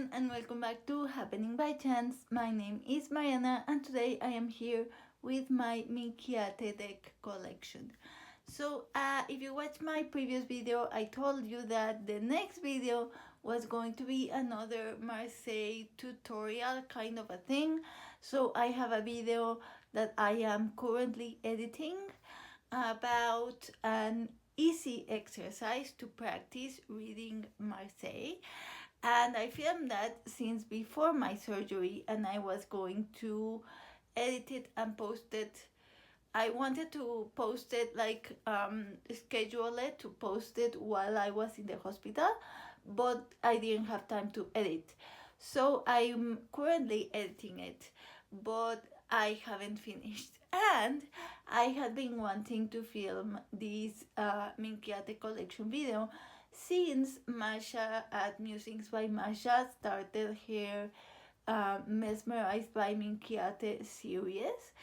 everyone, and welcome back to Happening by Chance. My name is Mariana, and today I am here with my MINCHIATE deck collection. So, if you watched my previous video, I told you that the next video was going to be another Marseille tutorial kind of a thing. So, I have a video that I am currently editing about an easy exercise to practice reading Marseille, and I filmed that since before my surgery, and I was going to edit it and post it. I wanted to post it, schedule it to post it while I was in the hospital, but I didn't have time to edit. So I'm currently editing it, but I haven't finished. And I had been wanting to film this MINCHIATE collection video since Mascha at Musings by Mascha started her Mesmerized by MINCHIATE series.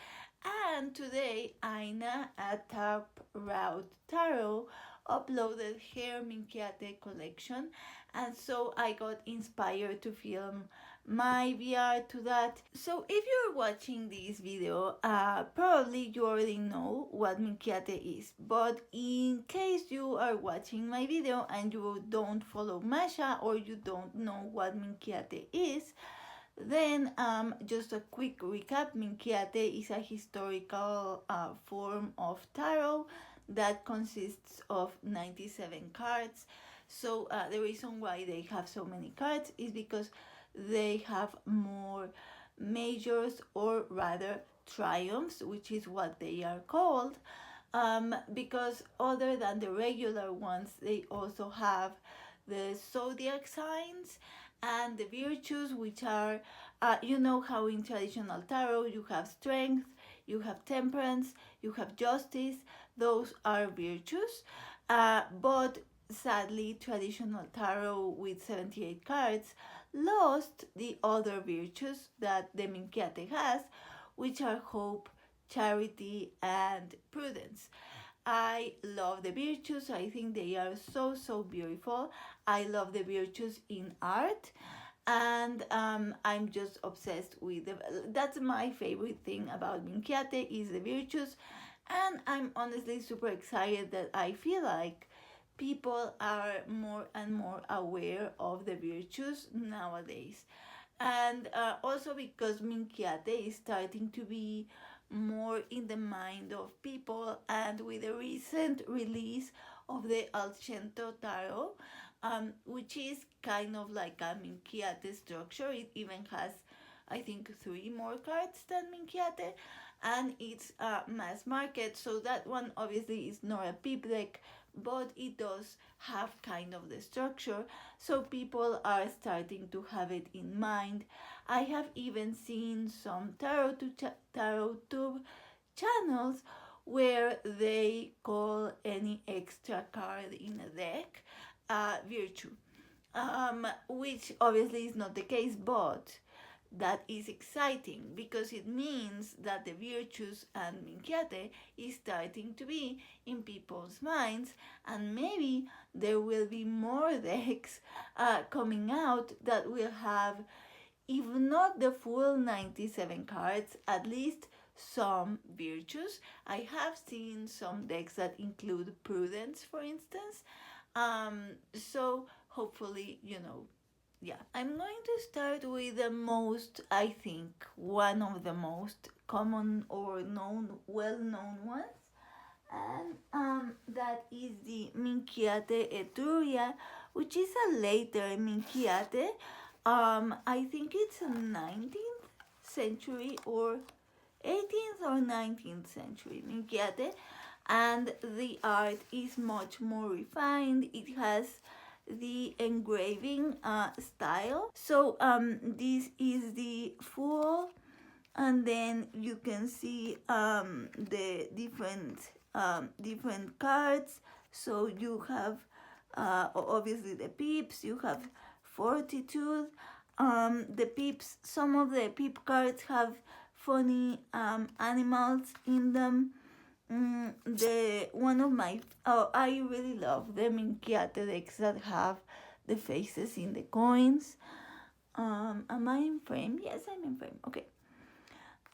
And today, Anima at Taproute Tarot uploaded her MINCHIATE collection, and so I got inspired to film my VR to that. So if you're watching this video, probably you already know what MINCHIATE is, but in case you are watching my video and you don't follow Mascha or you don't know what MINCHIATE is, then just a quick recap. MINCHIATE is a historical form of tarot that consists of 97 cards. So the reason why they have so many cards is because they have more majors, or rather triumphs, which is what they are called, because other than the regular ones, they also have the zodiac signs and the virtues, which are, you know how in traditional tarot you have strength, you have temperance, you have justice. Those are virtues, but sadly traditional tarot with 78 cards lost the other virtues that the MINCHIATE has, which are hope, charity, and prudence. I love the virtues. I think they are so beautiful. I love the virtues in art, and I'm just obsessed with them. That's my favorite thing about MINCHIATE is the virtues, and I'm honestly super excited that I feel like people are more and more aware of the virtues nowadays, and also because MINCHIATE is starting to be more in the mind of people, and with the recent release of the Allcento Tarot, which is kind of like a MINCHIATE structure. It even has, I think, 3 more cards than MINCHIATE, and it's mass market, so that one obviously is not a peep deck, but it does have kind of the structure, so people are starting to have it in mind. I have even seen some tarot tube channels where they call any extra card in a deck virtue, which obviously is not the case, but that is exciting because it means that the virtues and MINCHIATE is starting to be in people's minds, and maybe there will be more decks coming out that will have, if not the full 97 cards, at least some virtues. I have seen some decks that include prudence, for instance. So hopefully, yeah, I'm going to start with the most, I think, one of the most common or well-known ones, and that is the MINCHIATE Etruria, which is a later MINCHIATE. I think it's a 19th century or 18th or 19th century MINCHIATE, and the art is much more refined. It has the engraving style. So this is the full, and then you can see the different cards. So you have obviously the pips, you have fortitude. The pips, some of the pip cards have funny animals in them. I really love the MINCHIATE decks that have the faces in the coins. Am I in frame? Yes, I'm in frame. Okay.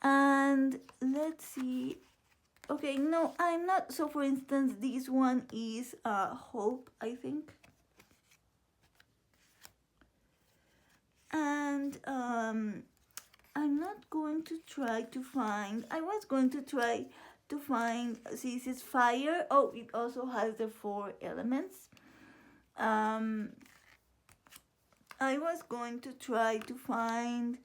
And let's see. Okay, no, I'm not. So for instance, this one is hope, I think. And I'm not going to try to find, I was going to try to find, see, this is fire. Oh, it also has the 4 elements. I was going to try to find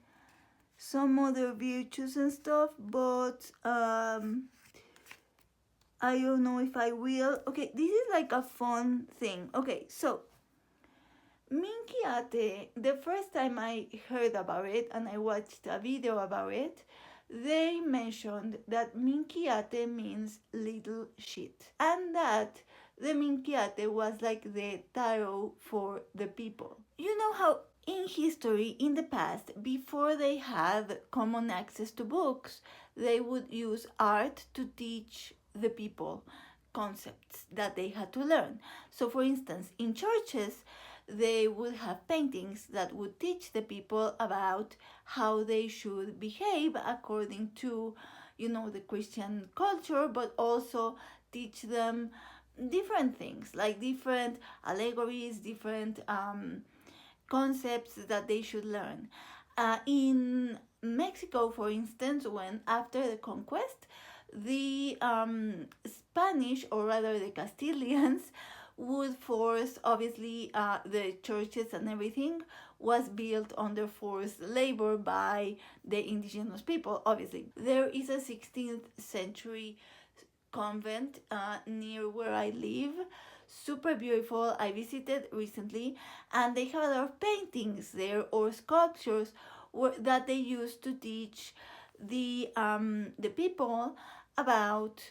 some other virtues and stuff, but I don't know if I will. Okay, this is like a fun thing. Okay, so MINCHIATE, the first time I heard about it and I watched a video about it, they mentioned that MINCHIATE means little shit, and that the MINCHIATE was like the tarot for the people. You know how in history, in the past, before they had common access to books, they would use art to teach the people concepts that they had to learn. So for instance, in churches, they would have paintings that would teach the people about how they should behave according to, you know, the Christian culture, but also teach them different things, like different allegories, different concepts that they should learn. In Mexico, for instance, when after the conquest, the Spanish, or rather the Castilians, would force, obviously, the churches and everything was built under forced labor by the indigenous people, obviously. There is a 16th century convent near where I live, super beautiful. I visited recently, and they have a lot of paintings there or sculptures that they used to teach the people about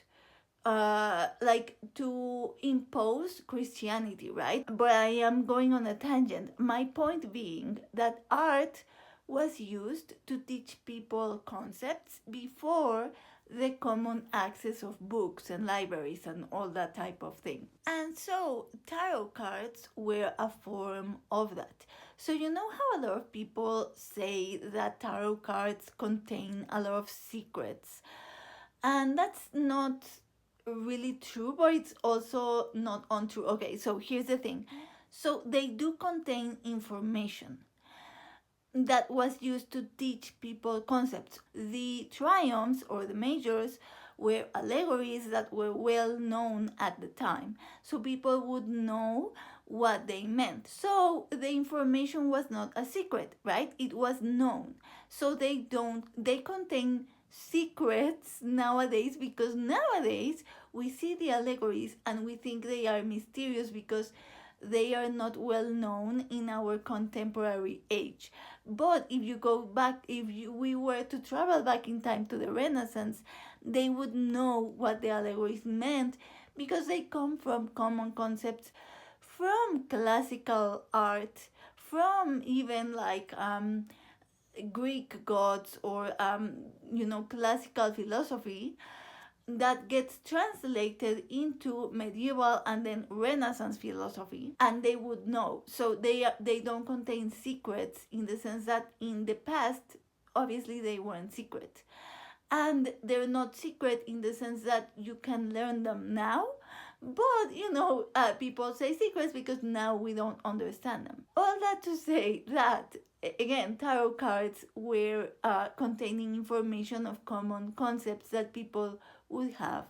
like to impose Christianity, right? But I am going on a tangent. My point being that art was used to teach people concepts before the common access of books and libraries and all that type of thing. And so tarot cards were a form of that. So you know how a lot of people say that tarot cards contain a lot of secrets, and that's not really true, but it's also not untrue. Okay, so here's the thing. So they do contain information that was used to teach people concepts. The triumphs or the majors were allegories that were well known at the time, so people would know what they meant. So the information was not a secret, right? It was known. So they contain secrets nowadays, because nowadays we see the allegories and we think they are mysterious because they are not well known in our contemporary age. But if you go back, we were to travel back in time to the Renaissance, they would know what the allegories meant, because they come from common concepts from classical art, from even like Greek gods, or classical philosophy, that gets translated into medieval and then Renaissance philosophy, and they would know. So they don't contain secrets, in the sense that in the past, obviously, they weren't secret, and they're not secret in the sense that you can learn them now. But people say secrets because now we don't understand them. All that to say that, again, tarot cards were containing information of common concepts that people would have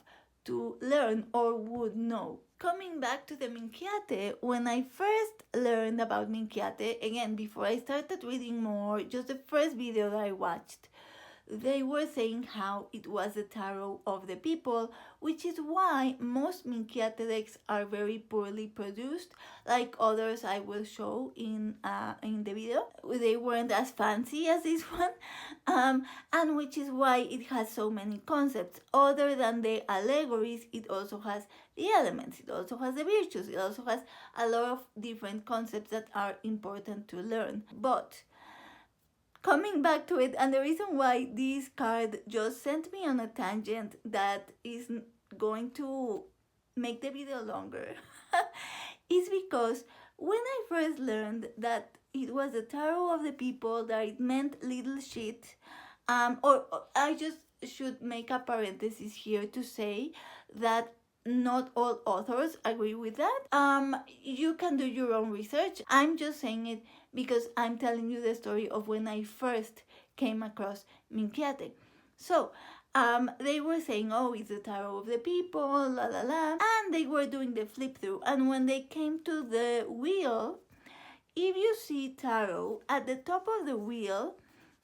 to learn or would know. Coming back to the MINCHIATE, when I first learned about MINCHIATE, again, before I started reading more, just the first video that I watched, they were saying how it was the tarot of the people, which is why most MINCHIATE decks are very poorly produced, like others I will show in the video. They weren't as fancy as this one, and which is why it has so many concepts. Other than the allegories, it also has the elements, it also has the virtues, it also has a lot of different concepts that are important to learn. But coming back to it, and the reason why this card just sent me on a tangent that is going to make the video longer is because when I first learned that it was the tarot of the people, that it meant little shit. Or I just should make a parenthesis here to say that not all authors agree with that. You can do your own research. I'm just saying it because I'm telling you the story of when I first came across Minchiate. So, they were saying, oh, it's the tarot of the people, la la la, and they were doing the flip through. And when they came to the wheel, if you see tarot, at the top of the wheel,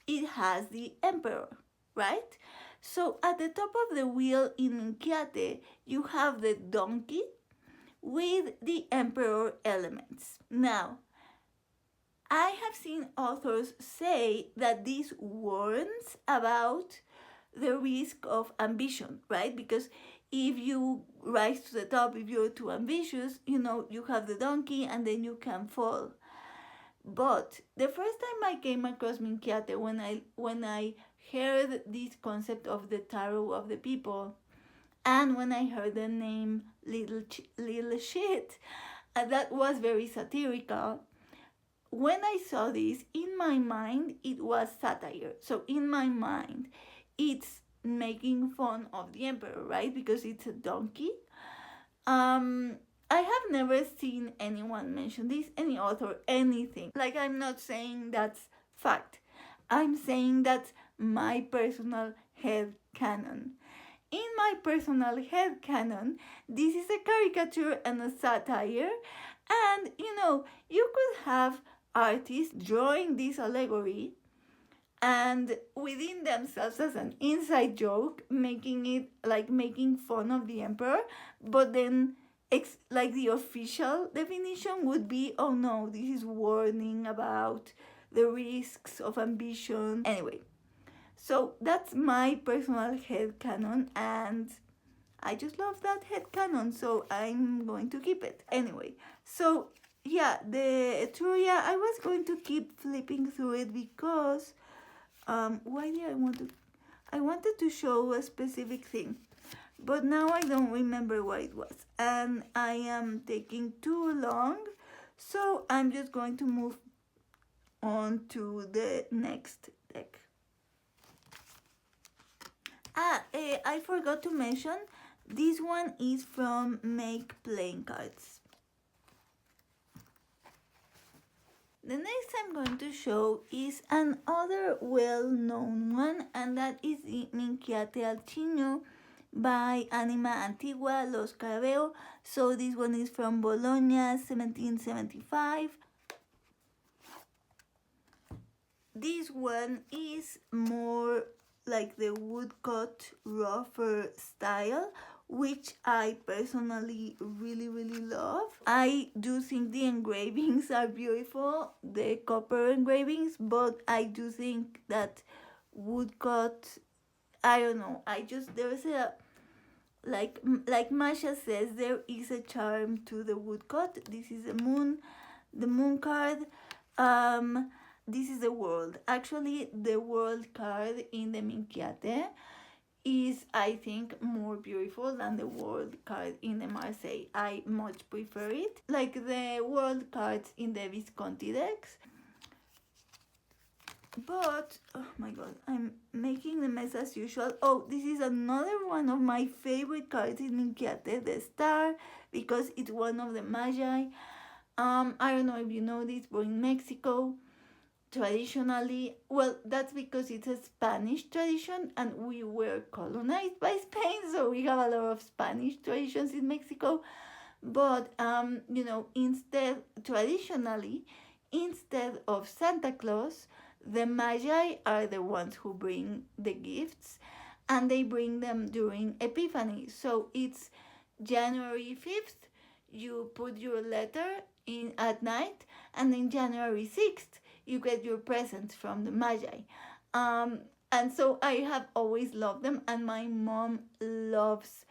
it has the emperor, right? So at the top of the wheel in Minchiate, you have the donkey with the emperor elements. Now, I have seen authors say that this warns about the risk of ambition, right? Because if you rise to the top, if you're too ambitious, you have the donkey and then you can fall. But the first time I came across Minchiate, when I heard this concept of the tarot of the people, and when I heard the name little shit, that was very satirical. When I saw this, in my mind, it was satire. So in my mind, it's making fun of the emperor, right? Because it's a donkey. I have never seen anyone mention this, any author, anything. Like, I'm not saying that's fact. I'm saying that's my personal head canon. In my personal head canon, this is a caricature and a satire. And, you could have artists drawing this allegory and within themselves as an inside joke, making it like making fun of the emperor, but then like the official definition would be, oh no, this is warning about the risks of ambition. Anyway, so that's my personal headcanon, and I just love that headcanon, so I'm going to keep it. Anyway, so yeah, the Etruria, I was going to keep flipping through it because why did I wanted to show a specific thing, but now I don't remember what it was, and I am taking too long, so I'm just going to move on to the next deck. I forgot to mention, this one is from Make Playing Cards. The next I'm going to show is another well-known one, and that is the Minchiate al Cigno by Anima, Antiqua, Los Carabeo. So this one is from Bologna, 1775. This one is more like the woodcut, rougher style, which I personally really love. I do think the engravings are beautiful, the copper engravings, but I do think that woodcut, I don't know, there's a, like Mascha says, there is a charm to the woodcut. This is the moon card. This is the world. Actually, the world card in the Minchiate is, I think, more beautiful than the world card in the Marseille. I much prefer it. Like the world cards in the Visconti decks. But, oh my god, I'm making the mess as usual. Oh, this is another one of my favorite cards in Minchiate, the Star, because it's one of the Magi. I don't know if you know this, but in Mexico, traditionally, well, that's because it's a Spanish tradition and we were colonized by Spain, so we have a lot of Spanish traditions in Mexico. But traditionally, instead of Santa Claus, the Magi are the ones who bring the gifts, and they bring them during Epiphany. So it's January 5th, you put your letter in at night, and then January 6th, you get your presents from the Magi. And so I have always loved them, and my mom loves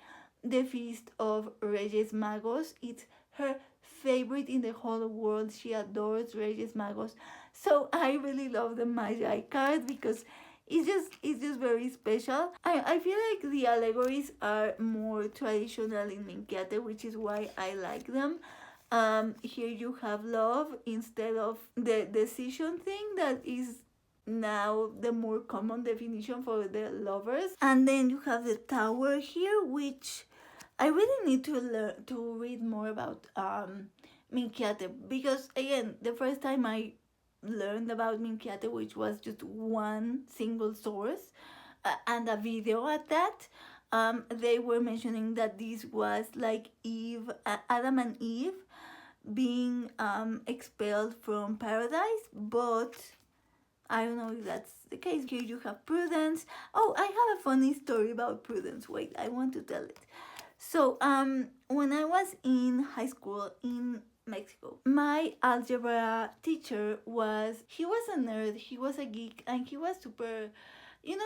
the Feast of Reyes Magos. It's her favorite in the whole world. She adores Reyes Magos. So I really love the Magi card because it's just very special. I feel like the allegories are more traditional in Minchiate, which is why I like them. Here you have love instead of the decision thing that is now the more common definition for the lovers. And then you have the Tower here, which I really need to learn to read more about Minchiate, because again, the first time I learned about Minchiate, which was just one single source and a video at that, they were mentioning that this was like Adam and Eve being expelled from paradise, but I don't know if that's the case. Here you have Prudence. Oh, I have a funny story about Prudence. Wait, I want to tell it. So, when I was in high school in Mexico, my algebra teacher he was a nerd, he was a geek, and he was super, one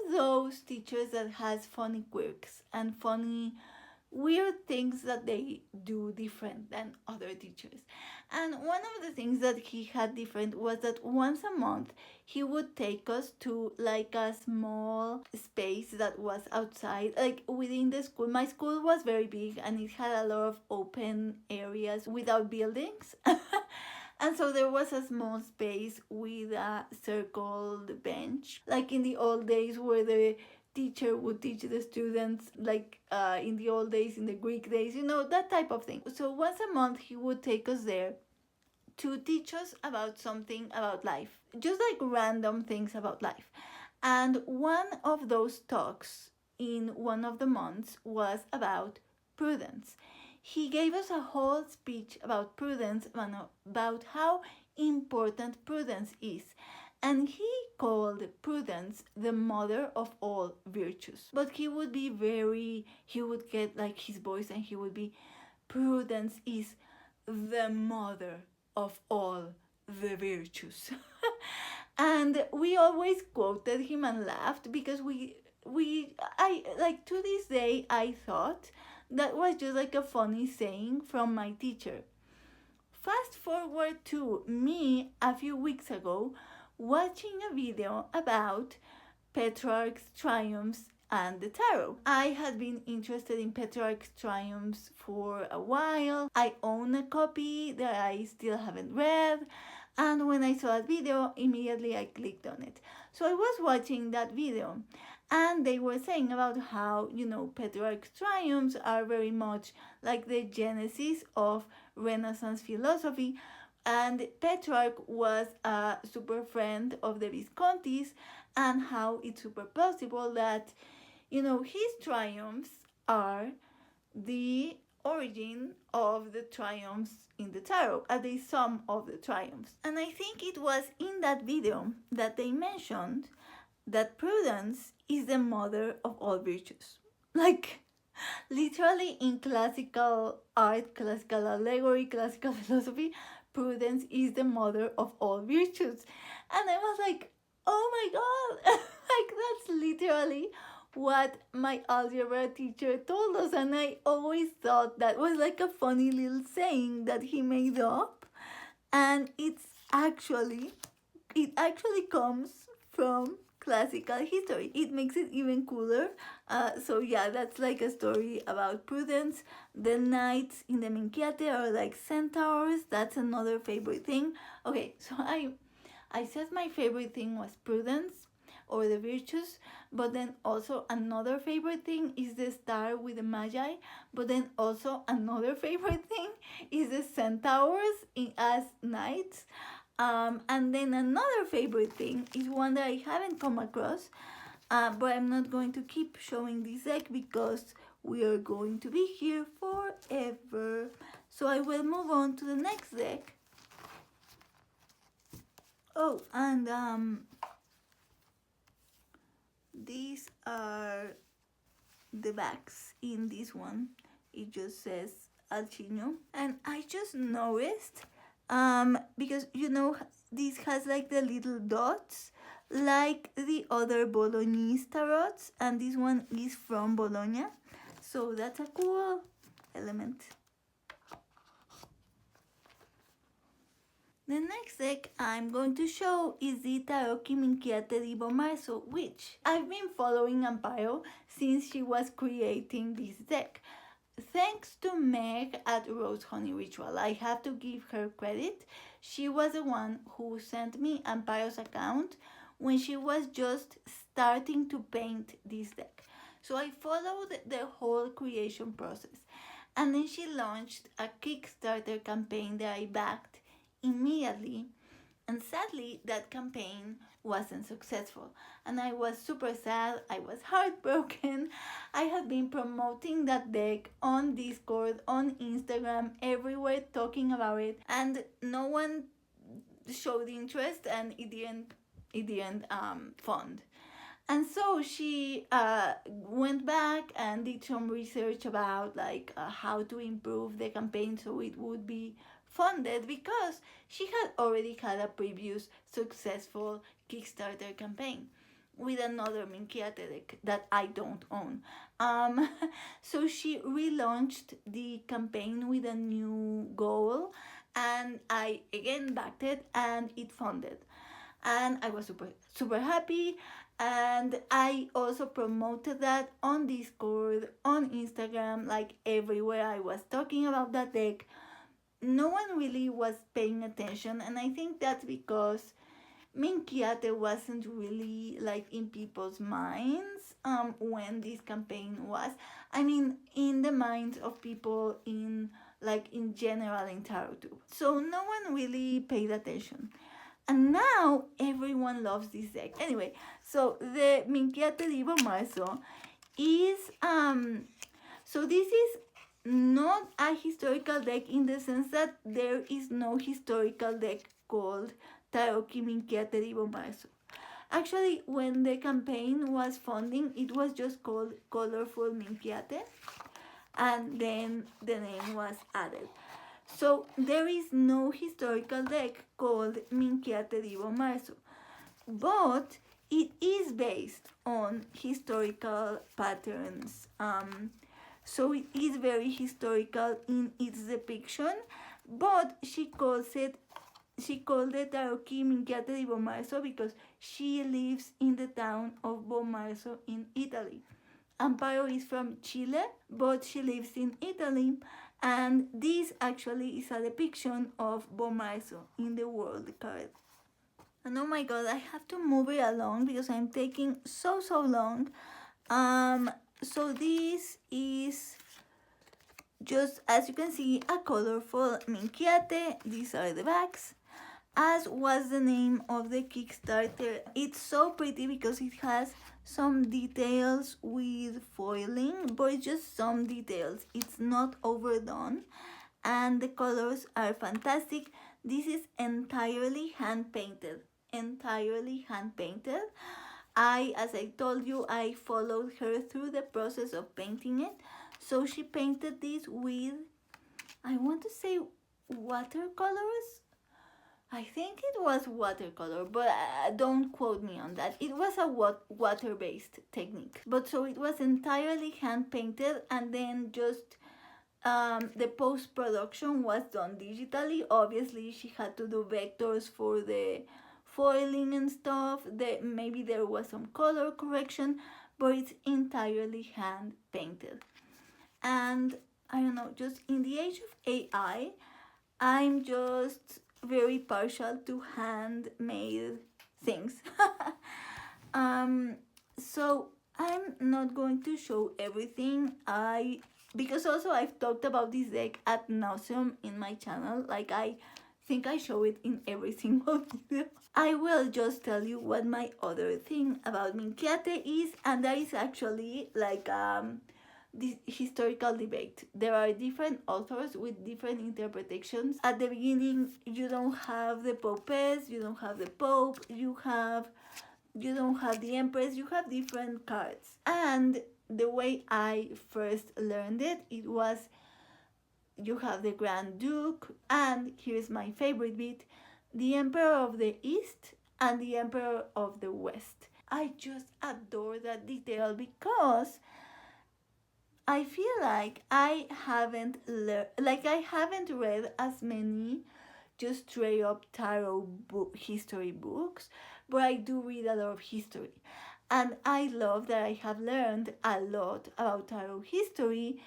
of those teachers that has funny quirks and funny weird things that they do different than other teachers. And one of the things that he had different was that once a month he would take us to like a small space that was outside, like within the school. My school was very big and it had a lot of open areas without buildings. And so there was a small space with a circled bench, like in the old days where the teacher would teach the students, like in the old days, in the Greek days, that type of thing. So once a month he would take us there to teach us about something about life, just like random things about life. And one of those talks in one of the months was about prudence. He gave us a whole speech about prudence and about how important prudence is. And he called prudence the mother of all virtues. But he would get like his voice and he would be, prudence is the mother of all the virtues. And we always quoted him and laughed because I like, to this day, I thought that was just like a funny saying from my teacher. Fast forward to me a few weeks ago watching a video about Petrarch's triumphs and the tarot. I had been interested in Petrarch's triumphs for a while. I own a copy that I still haven't read, and when I saw that video, immediately I clicked on it. So I was watching that video, and they were saying about how, Petrarch's triumphs are very much like the genesis of Renaissance philosophy, and Petrarch was a super friend of the Viscontis, and how it's super possible that, his triumphs are the origin of the triumphs in the tarot, at least some of the triumphs. And I think it was in that video that they mentioned that prudence is the mother of all virtues. Like, literally in classical art, classical allegory, classical philosophy, prudence is the mother of all virtues. And I was like, oh my god, like that's literally what my algebra teacher told us. And I always thought that was like a funny little saying that he made up. And it actually comes from classical history. It makes it even cooler. So yeah, that's like a story about prudence. The knights in the Minchiate are like centaurs. That's another favorite thing. Okay, so I said my favorite thing was prudence or the virtues, but then also another favorite thing is the star with the magi, but then also another favorite thing is the centaurs as knights. And then another favorite thing is one that I haven't come across, but I'm not going to keep showing this deck because we are going to be here forever. So I will move on to the next deck. Oh, and these are the backs in this one. It just says Cigno, and I just noticed because this has like the little dots like the other Bolognese tarots, and this one is from Bologna, so that's a cool element. The next deck I'm going to show is the Tarocchi Minchiate di Bomarzo, which I've been following Amparo since she was creating this deck. thanks to Meg at Rose Honey Ritual. I have to give her credit. She was the one who sent me Amparo's account when she was just starting to paint this deck. So I followed the whole creation process. And then she launched a Kickstarter campaign that I backed immediately. And sadly, that campaign wasn't successful. And I was super sad. I was heartbroken. I had been promoting that deck on Discord, on Instagram, everywhere, talking about it. And no one showed interest, and it didn't fund. And so she went back and did some research about like how to improve the campaign so it would be funded, because she had already had a previous successful Kickstarter campaign with another Minchiate deck that I don't own. So she relaunched the campaign with a new goal, and I again backed it, and it funded. And I was super happy. And I also promoted that on Discord, on Instagram, like everywhere. I was talking about that deck. No one really was paying attention, and I think that's because Minchiate wasn't really like in people's minds when this campaign was. I mean, in the minds of people in general in tarot too. So no one really paid attention. And now everyone loves this deck. Anyway, so the Minchiate di Bomarzo is so this is not a historical deck in the sense that there is no historical deck called Tarocchi Minchiate di Bomarzo. Actually, when the campaign was funding, it was just called Colorful Minchiate, and then the name was added. So there is no historical deck called Minchiate di Bomarzo, but it is based on historical patterns. So it is very historical in its depiction, but she called it Tarocchi Minchiate di Bomarzo because she lives in the town of Bomarzo in Italy. Amparo is from Chile, but she lives in Italy, and this actually is a depiction of Bomarzo in the world card. And oh my god, I have to move it along because I'm taking so long. So this is just, as you can see, a colorful Minchiate. These are the backs. As was the name of the Kickstarter, it's so pretty because it has some details with foiling, but it's just some details. It's not overdone, and the colors are fantastic. This is entirely hand painted. As I told you, I followed her through the process of painting it. So she painted this with, I want to say, watercolors. I think it was watercolor, but don't quote me on that. It was a water-based technique. But so it was entirely hand-painted, and then just the post-production was done digitally. Obviously, she had to do vectors for the foiling and stuff. Maybe there was some color correction, but it's entirely hand-painted. And I don't know, just in the age of AI, I'm just very partial to handmade things. So I'm not going to show everything. Because also I've talked about this deck ad nauseum in my channel. Like, I think I show it in every single video. I will just tell you what my other thing about Minchiate is, and that is actually like this historical debate. There are different authors with different interpretations. At the beginning, you don't have the Popes, you don't have the Pope, you don't have the Empress, you have different cards. And the way I first learned it, it was you have the Grand Duke, and here's my favorite bit, the Emperor of the East and the Emperor of the West. I just adore that detail because I feel like I haven't read as many just straight up tarot history books, but I do read a lot of history. And I love that I have learned a lot about tarot history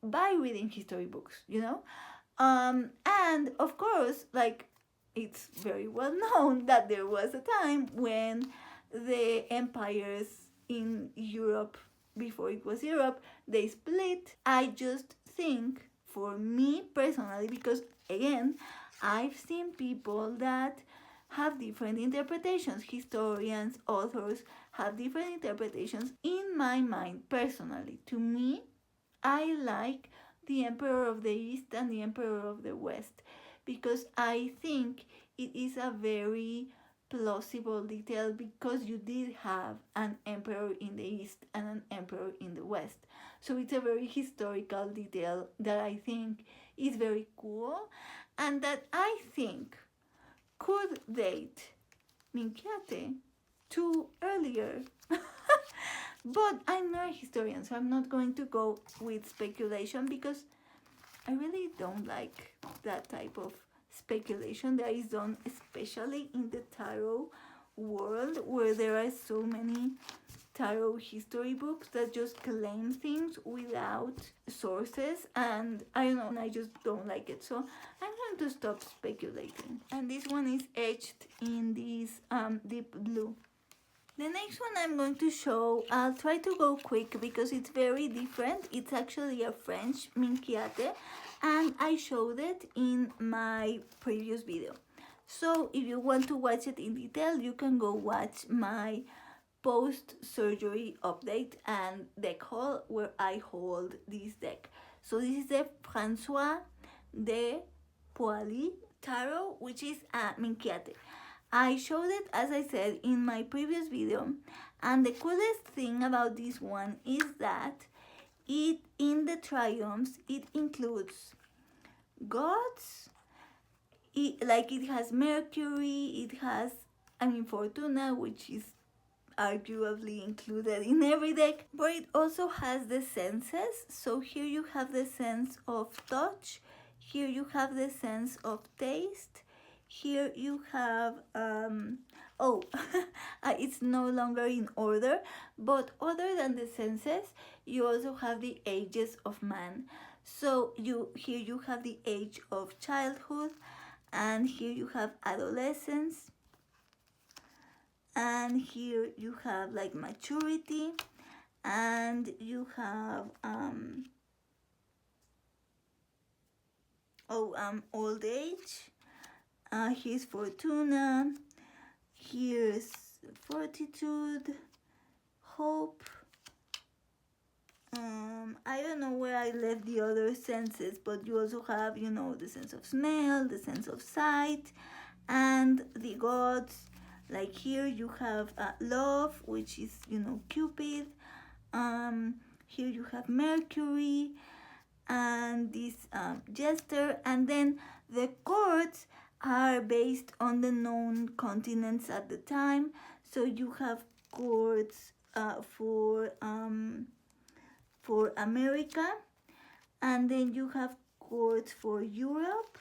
by reading history books, you know. And of course, like, it's very well known that there was a time when the empires in Europe, before it was Europe, they split. I just think, for me personally, because again, I've seen people that have different interpretations. Historians, authors have different interpretations. In my mind, personally, to me, I like the Emperor of the East and the Emperor of the West, because I think it is a very plausible detail, because you did have an emperor in the East and an emperor in the West. So it's a very historical detail that I think is very cool, and that I think could date Minchiate to earlier. But I'm not a historian, so I'm not going to go with speculation, because I really don't like that type of speculation that is done, especially in the tarot world, where there are so many tarot history books that just claim things without sources, and I don't know, I just don't like it. So I'm going to stop speculating. And this one is etched in this deep blue. The next one I'm going to show, I'll try to go quick because it's very different. It's actually a French Minchiate, and I showed it in my previous video. So if you want to watch it in detail, you can go watch my post-surgery update and deck haul, where I hold this deck. So this is the Francois de Poilly Tarot, which is a Minchiate. I showed it, as I said, in my previous video, and the coolest thing about this one is that it, in the triumphs, it includes gods, it has Mercury, it has, Fortuna, which is arguably included in every deck, but it also has the senses. So here you have the sense of touch, here you have the sense of taste, here you have it's no longer in order, but other than the senses, you also have the ages of man. So here you have the age of childhood, and here you have adolescence, and here you have like maturity, and you have old age. Here's Fortuna, here's Fortitude, Hope. I don't know where I left the other senses, but you also have, the sense of smell, the sense of sight, and the gods. Like here you have love, which is, Cupid. Here you have Mercury, and this jester, and then the courts are based on the known continents at the time. So you have courts for America, and then you have courts for Europe,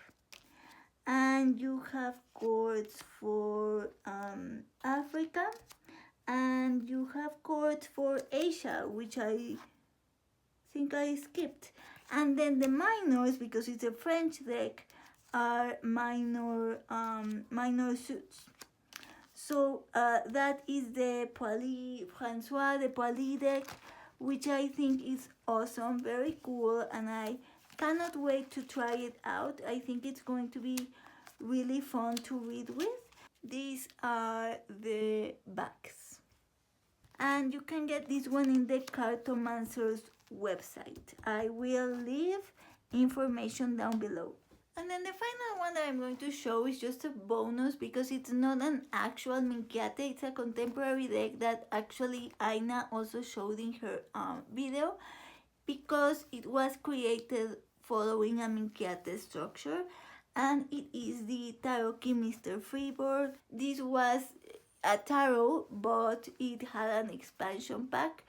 and you have courts for Africa, and you have courts for Asia, which I think I skipped. And then the minors, because it's a French deck, are minor suits. So that is the Poilly, Francois de Poilly deck, which I think is awesome, very cool, and I cannot wait to try it out. I think it's going to be really fun to read with. These are the backs, and you can get this one in the Cartomancer's website. I will leave information down below. And then the final one that I'm going to show is just a bonus, because it's not an actual Minchiate, it's a contemporary deck that actually Aina also showed in her video, because it was created following a Minchiate structure, and it is the Tarocchi Mr.Friborg. This was a tarot, but it had an expansion pack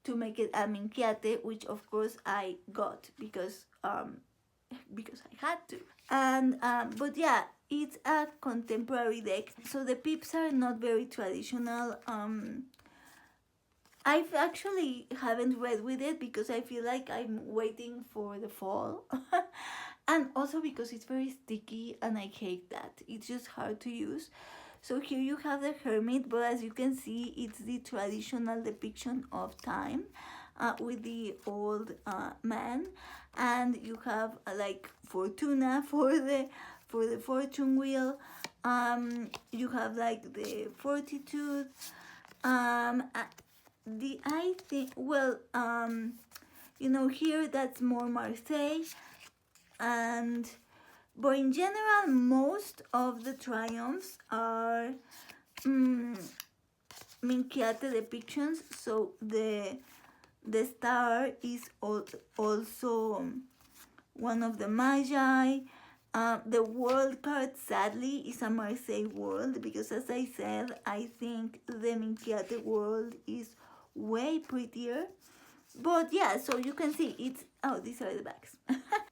to make it a Minchiate, which of course I got because I had to. And but yeah, it's a contemporary deck, so the pips are not very traditional I've actually haven't read with it because I feel like I'm waiting for the fall. And also because it's very sticky and I hate that. It's just hard to use. So here you have the Hermit, but as you can see, it's the traditional depiction of time with the old man, and you have like Fortuna for the fortune wheel. You have like the fortitude. The I think you know, here that's more Marseille, and but in general most of the triumphs are Minchiate depictions. So the star is also one of the Magi. The world card sadly is a Marseille world because, as I said, I think the Minchiate world is way prettier. But yeah, so you can see it's, oh, these are the bags.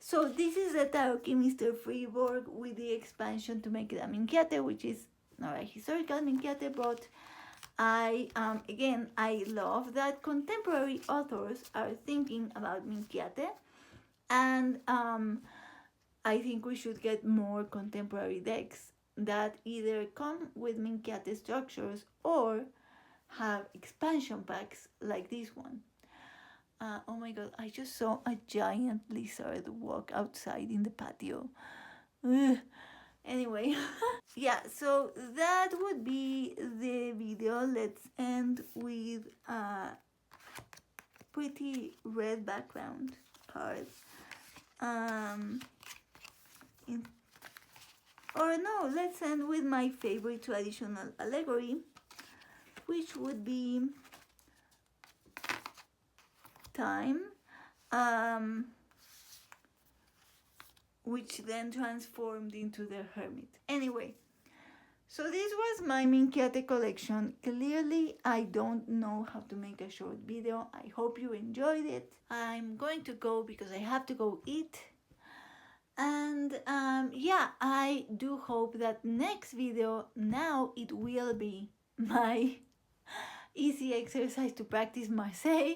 So this is the Tarocchi Mr.Friborg with the expansion to make it a Minchiate, which is not a historical Minchiate, but again, I love that contemporary authors are thinking about Minchiate, and I think we should get more contemporary decks that either come with Minchiate structures or have expansion packs like this one. Oh my god, I just saw a giant lizard walk outside in the patio. Ugh. Anyway, yeah, so that would be the video. Let's end with a pretty red background card. Or no, let's end with my favorite traditional allegory, which would be time, which then transformed into the Hermit. Anyway, so this was my Minchiate collection. Clearly, I don't know how to make a short video. I hope you enjoyed it. I'm going to go because I have to go eat. And yeah, I do hope that next video, now it will be my easy exercise to practice Marseille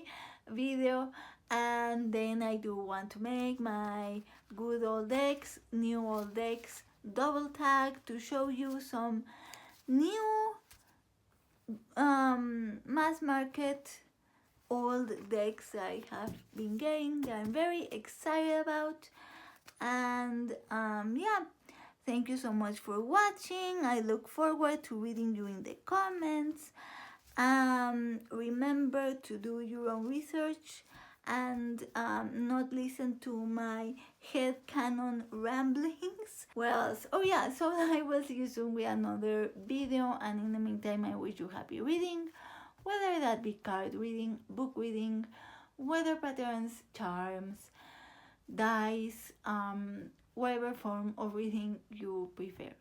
video, and then I do want to make my good old decks, new old decks double tag to show you some new mass market old decks I have been getting that I'm very excited about. And yeah, thank you so much for watching. I look forward to reading you in the comments. Remember to do your own research and not listen to my headcanon ramblings. Well, oh yeah, so I will see you soon with another video, and in the meantime I wish you happy reading, whether that be card reading, book reading, weather patterns, charms, dice, whatever form of reading you prefer.